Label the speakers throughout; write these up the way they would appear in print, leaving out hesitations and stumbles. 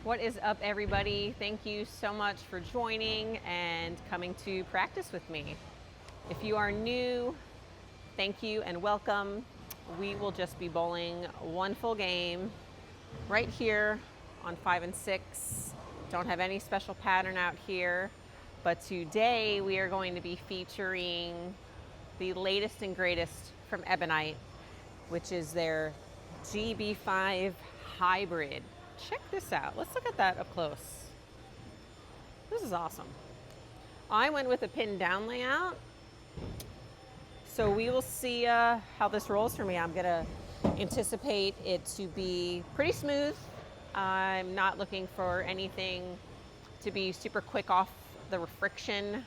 Speaker 1: What is up, everybody? Thank you so much for joining and coming to practice with me. If you are new, thank you and welcome. We will just be bowling one full game right here on 5 and 6. Don't have any special pattern out here, but today we are going to be featuring the latest and greatest from Ebonite, which is their GB5 hybrid. Check this out. Let's look at that up close. This is awesome. I went with a pin down layout, so we will see how this rolls for me. I'm gonna anticipate it to be pretty smooth. I'm not looking for anything to be super quick off the friction,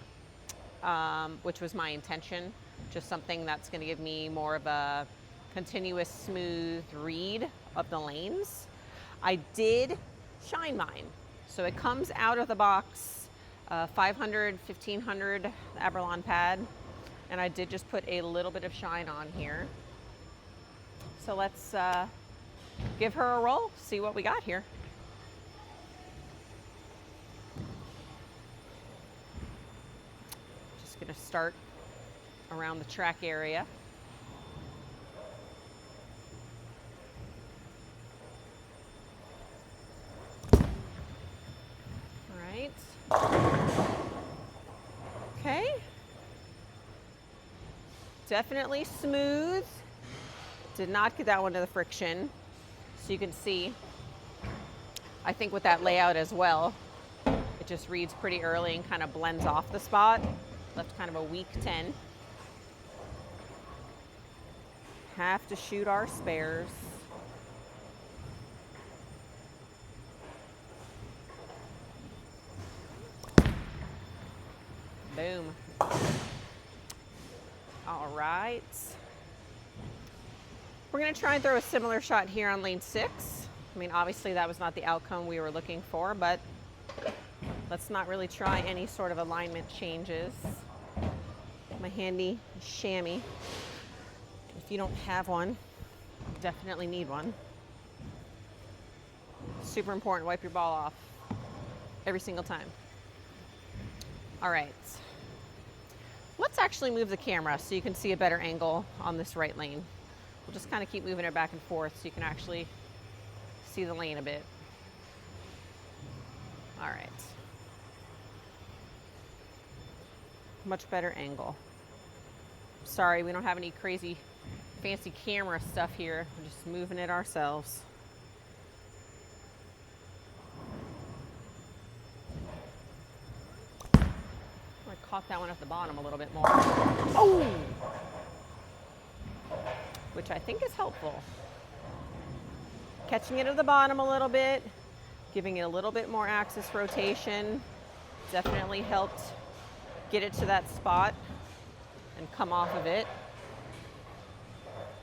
Speaker 1: which was my intention. Just something that's gonna give me more of a continuous smooth read of the lanes. I did shine mine. So it comes out of the box, 500, 1500 Aberlon pad. And I did just put a little bit of shine on here. So let's give her a roll, see what we got here. Just gonna start around the track area. Okay. Definitely smooth. Did not get that one to the friction. So you can see, I think with that layout as well, it just reads pretty early and kind of blends off the spot. Left kind of a weak 10. Have to shoot our spares. Boom. All right. We're gonna try and throw a similar shot here on lane 6. I mean, obviously that was not the outcome we were looking for, but let's not really try any sort of alignment changes. My handy chamois. If you don't have one, you definitely need one. Super important, wipe your ball off every single time. All right. Let's actually move the camera so you can see a better angle on this right lane. We'll just kind of keep moving it back and forth so you can actually see the lane a bit. All right. Much better angle. Sorry, we don't have any crazy fancy camera stuff here. We're just moving it ourselves. I caught that one at the bottom a little bit more. Oh! Which I think is helpful. Catching it at the bottom a little bit, giving it a little bit more axis rotation, definitely helped get it to that spot and come off of it.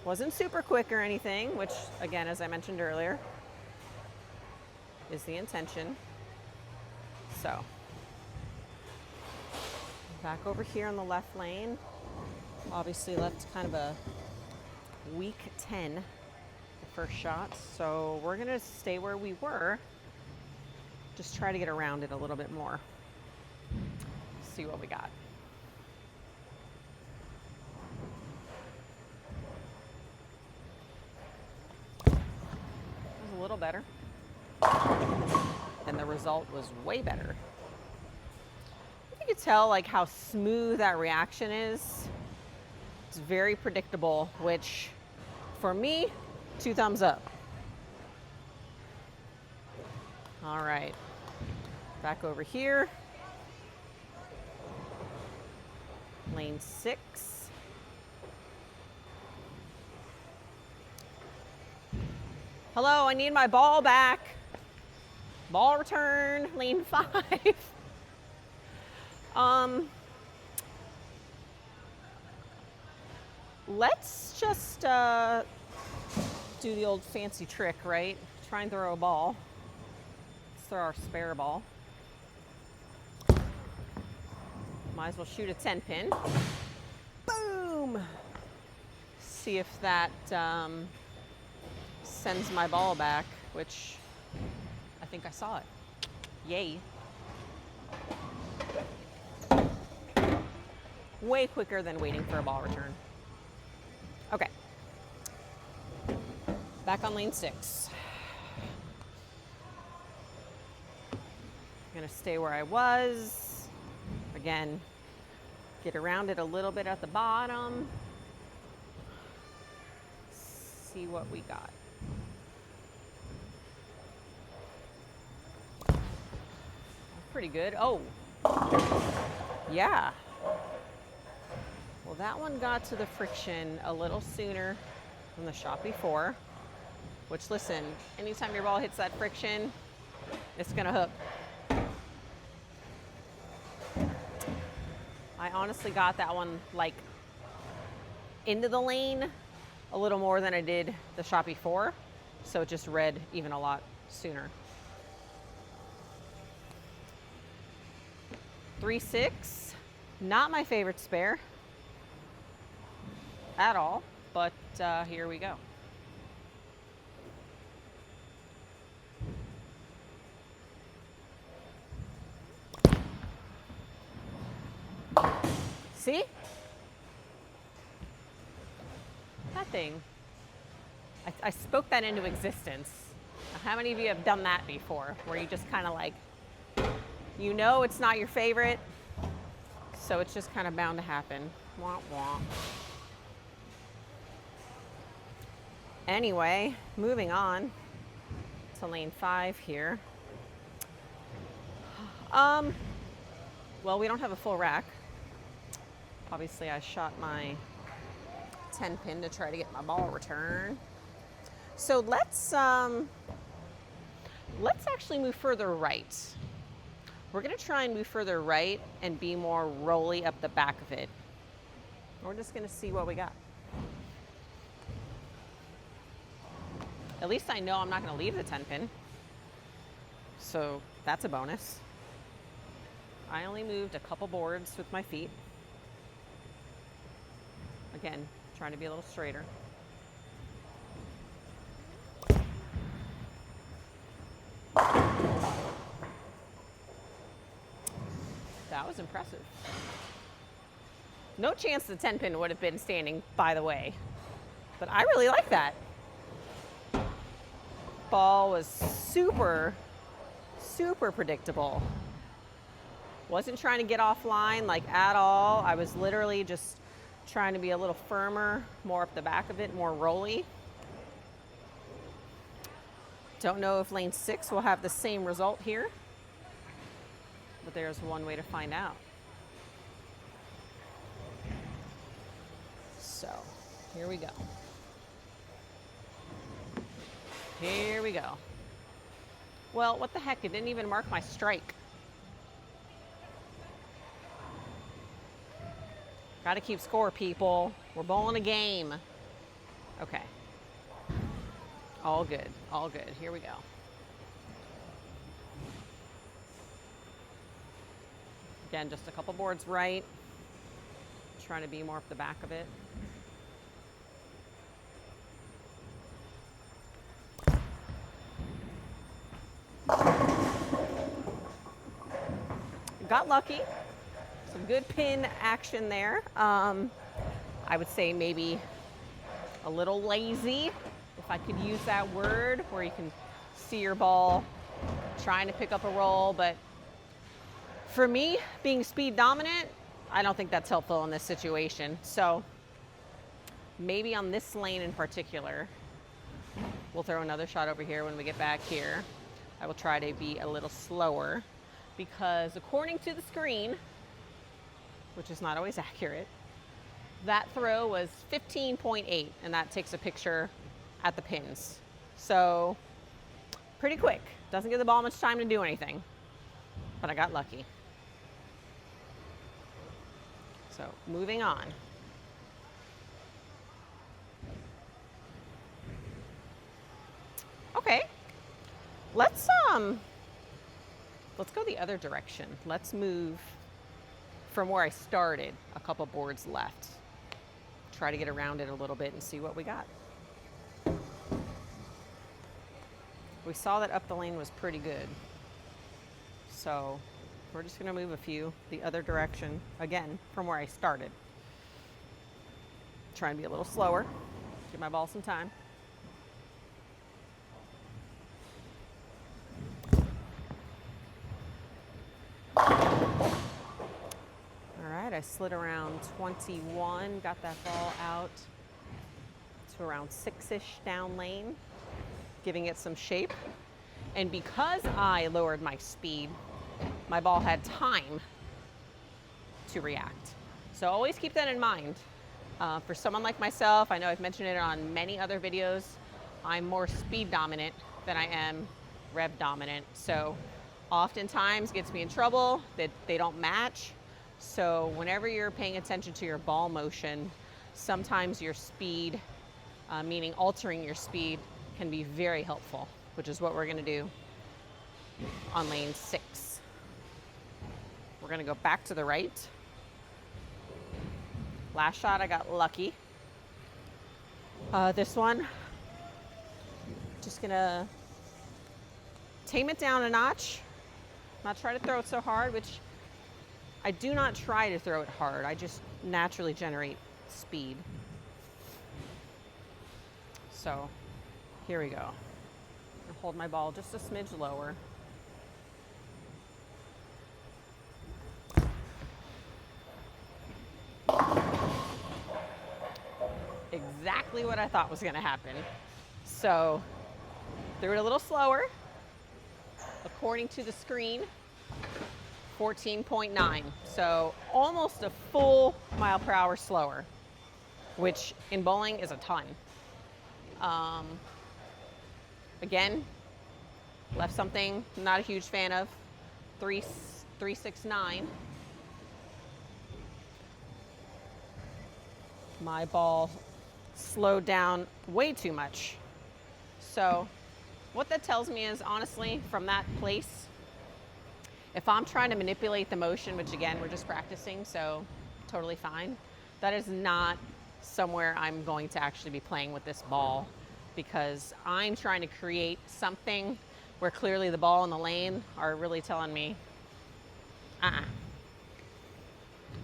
Speaker 1: Wasn't super quick or anything, which again, as I mentioned earlier, is the intention. So, back over here on the left lane. Obviously left kind of a weak 10 the first shot, so we're gonna stay where we were. Just try to get around it a little bit more. See what we got. It was a little better, and the result was way better. You can tell like how smooth that reaction is. It's very predictable, which for me, 2 thumbs up. All right, back over here. Lane 6. Hello, I need my ball back. Ball return, lane 5. Let's just do the old fancy trick, right? Try and throw a ball. Let's throw our spare ball. Might as well shoot a 10 pin. Boom! See if that sends my ball back, which I think I saw it. Yay. Way quicker than waiting for a ball return. Okay. Back on lane 6. I'm gonna stay where I was. Again, get around it a little bit at the bottom. See what we got. Pretty good. Oh, yeah. Well, that one got to the friction a little sooner than the shot before, which, listen, anytime your ball hits that friction, it's gonna hook. I honestly got that one like into the lane a little more than I did the shot before, so it just read even a lot sooner. 3-6, not my favorite spare at all, but here we go. See? That thing. I spoke that into existence. How many of you have done that before, where you just kind of like, you know it's not your favorite, so it's just kind of bound to happen. Womp womp. Anyway, moving on to lane 5 here. Well, we don't have a full rack. Obviously, I shot my 10 pin to try to get my ball return. So let's actually move further right. We're gonna try and move further right and be more rolly up the back of it. We're just gonna see what we got. At least I know I'm not gonna leave the 10 pin. So that's a bonus. I only moved a couple boards with my feet. Again, trying to be a little straighter. That was impressive. No chance the 10 pin would have been standing, by the way. But I really like that. Ball was super, super predictable. Wasn't trying to get offline like at all. I was literally just trying to be a little firmer, more up the back of it, more rolly. Don't know if lane 6 will have the same result here, but there's one way to find out. So, here we go. Here we go. Well, what the heck, it didn't even mark my strike. Gotta keep score, people. We're bowling a game. Okay. All good, all good. Here we go. Again, just a couple boards right. Trying to be more up the back of it. Got lucky. Some good pin action there. I would say maybe a little lazy, if I could use that word, where you can see your ball trying to pick up a roll. But for me, being speed dominant, I don't think that's helpful in this situation. So maybe on this lane in particular, we'll throw another shot over here when we get back here. I will try to be a little slower, because according to the screen, which is not always accurate, that throw was 15.8, and that takes a picture at the pins. So pretty quick. Doesn't give the ball much time to do anything, but I got lucky. So moving on. Okay, let's go the other direction. Let's move from where I started, a couple boards left. Try to get around it a little bit and see what we got. We saw that up the lane was pretty good. So we're just gonna move a few the other direction, again, from where I started. Trying to be a little slower, give my ball some time. All right, I slid around 21, got that ball out to around 6-ish down lane, giving it some shape. And because I lowered my speed, my ball had time to react. So always keep that in mind. For someone like myself, I know I've mentioned it on many other videos, I'm more speed dominant than I am rev dominant. So oftentimes gets me in trouble that they don't match. So whenever you're paying attention to your ball motion, sometimes your speed, meaning altering your speed, can be very helpful, which is what we're gonna do on lane 6. We're gonna go back to the right. Last shot, I got lucky. This one, just gonna tame it down a notch. Not try to throw it so hard, which I do not try to throw it hard. I just naturally generate speed. So here we go. I'll hold my ball just a smidge lower. Exactly what I thought was gonna happen. So threw it a little slower. According to the screen, 14.9. So almost a full mile per hour slower, which in bowling is a ton. Again, left something I'm not a huge fan of, 369. My ball slowed down way too much. So what that tells me is, honestly, from that place, if I'm trying to manipulate the motion, which again, we're just practicing, so totally fine, that is not somewhere I'm going to actually be playing with this ball, because I'm trying to create something where clearly the ball and the lane are really telling me,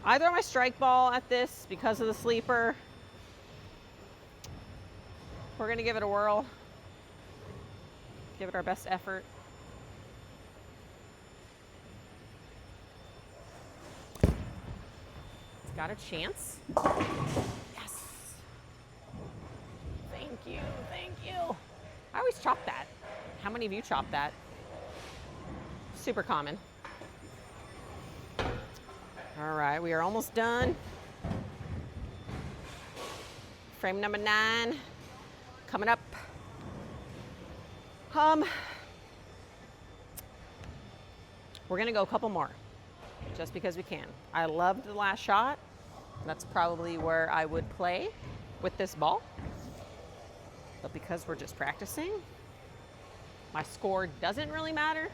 Speaker 1: I throw my strike ball at this because of the sleeper. We're gonna give it a whirl. Give it our best effort. It's got a chance. Yes. Thank you, thank you. I always chop that. How many of you chop that? Super common. All right, we are almost done. Frame number 9, coming up. We're gonna go a couple more, just because we can. I loved the last shot. That's probably where I would play with this ball. But because we're just practicing, my score doesn't really matter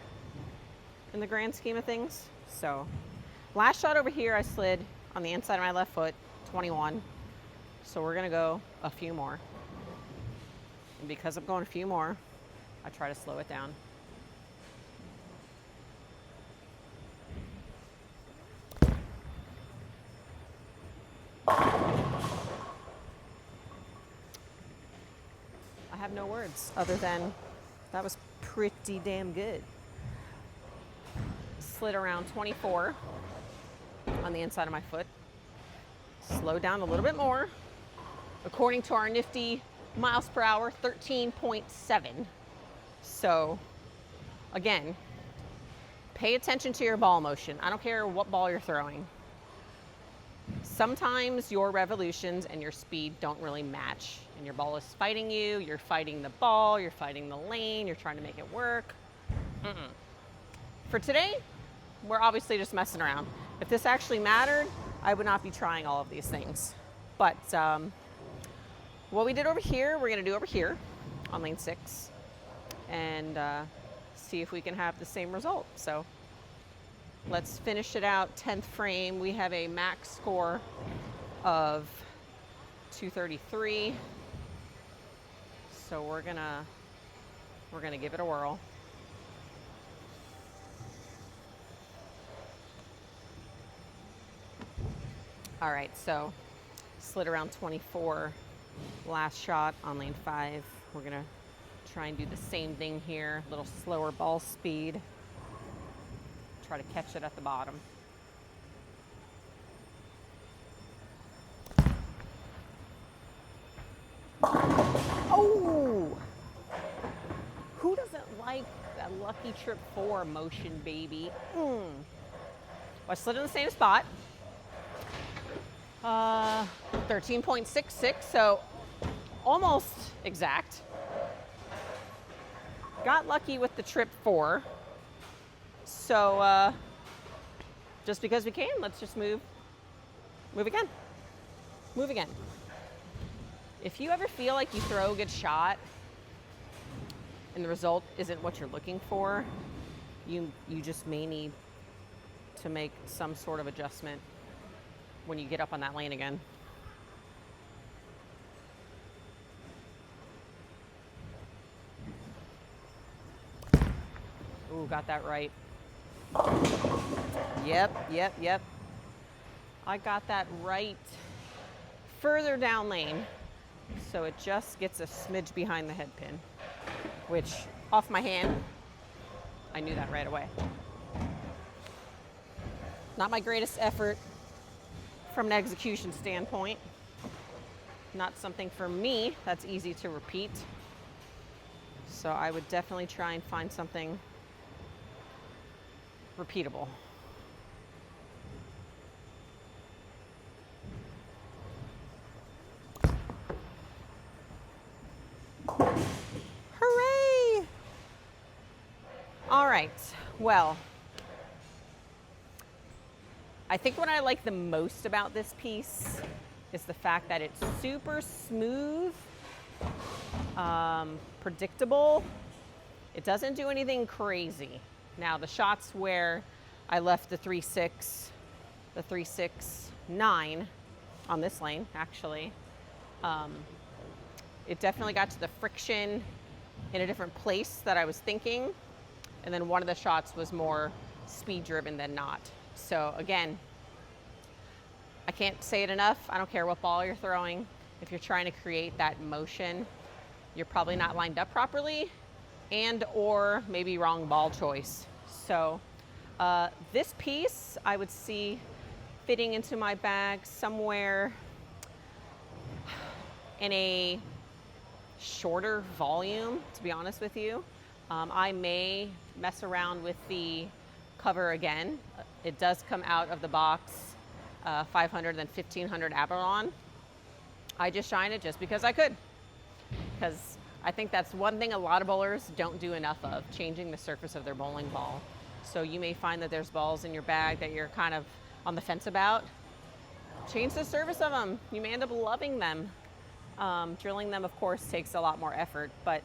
Speaker 1: in the grand scheme of things. So last shot over here, I slid on the inside of my left foot, 21. So we're gonna go a few more. And because I'm going a few more, I try to slow it down. I have no words other than that was pretty damn good. Slid around 24 on the inside of my foot. Slowed down a little bit more. According to our nifty miles per hour, 13.7. So again, pay attention to your ball motion. I don't care what ball you're throwing. Sometimes your revolutions and your speed don't really match, and your ball is fighting you, you're fighting the ball, you're fighting the lane, you're trying to make it work. For today, we're obviously just messing around. If this actually mattered, I would not be trying all of these things. But what we did over here, we're gonna do over here on lane 6 and see if we can have the same result. So let's finish it out. 10th frame, we have a max score of 233. So we're gonna We're gonna give it a whirl. All right, so slid around 24, last shot on lane 5. We're gonna try and do the same thing here, a little slower ball speed. Try to catch it at the bottom. Oh! Who doesn't like that lucky trip 4 motion, baby? Well, I slid in the same spot. 13.66, so almost exact. Got lucky with the trip 4. So just because we can, let's just move again. Move again. If you ever feel like you throw a good shot and the result isn't what you're looking for, you just may need to make some sort of adjustment when you get up on that lane again. Ooh, got that right. Yep. I got that right further down lane, so it just gets a smidge behind the head pin, which off my hand, I knew that right away. Not my greatest effort from an execution standpoint. Not something for me that's easy to repeat. So I would definitely try and find something repeatable. Hooray! All right, well, I think what I like the most about this piece is the fact that it's super smooth, predictable. It doesn't do anything crazy. Now the shots where I left the 3.6, the 3.69 on this lane, actually, it definitely got to the friction in a different place that I was thinking. And then one of the shots was more speed driven than not. So again, I can't say it enough. I don't care what ball you're throwing. If you're trying to create that motion, you're probably not lined up properly and or maybe wrong ball choice. So this piece I would see fitting into my bag somewhere in a shorter volume, to be honest with you. I may mess around with the cover again. It does come out of the box 500 and 1500 Avalon. I just shine it just because I could, because I think that's one thing a lot of bowlers don't do enough of, changing the surface of their bowling ball. So you may find that there's balls in your bag that you're kind of on the fence about. Change the surface of them. You may end up loving them. Drilling them, of course, takes a lot more effort, but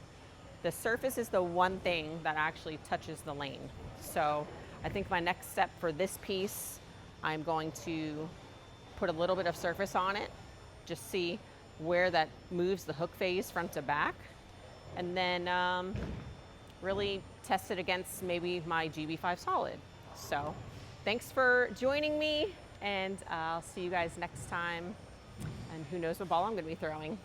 Speaker 1: the surface is the one thing that actually touches the lane. So I think my next step for this piece, I'm going to put a little bit of surface on it, just see where that moves the hook phase front to back, and then really test it against maybe my GB5 solid. So thanks for joining me, and I'll see you guys next time. And who knows what ball I'm going to be throwing.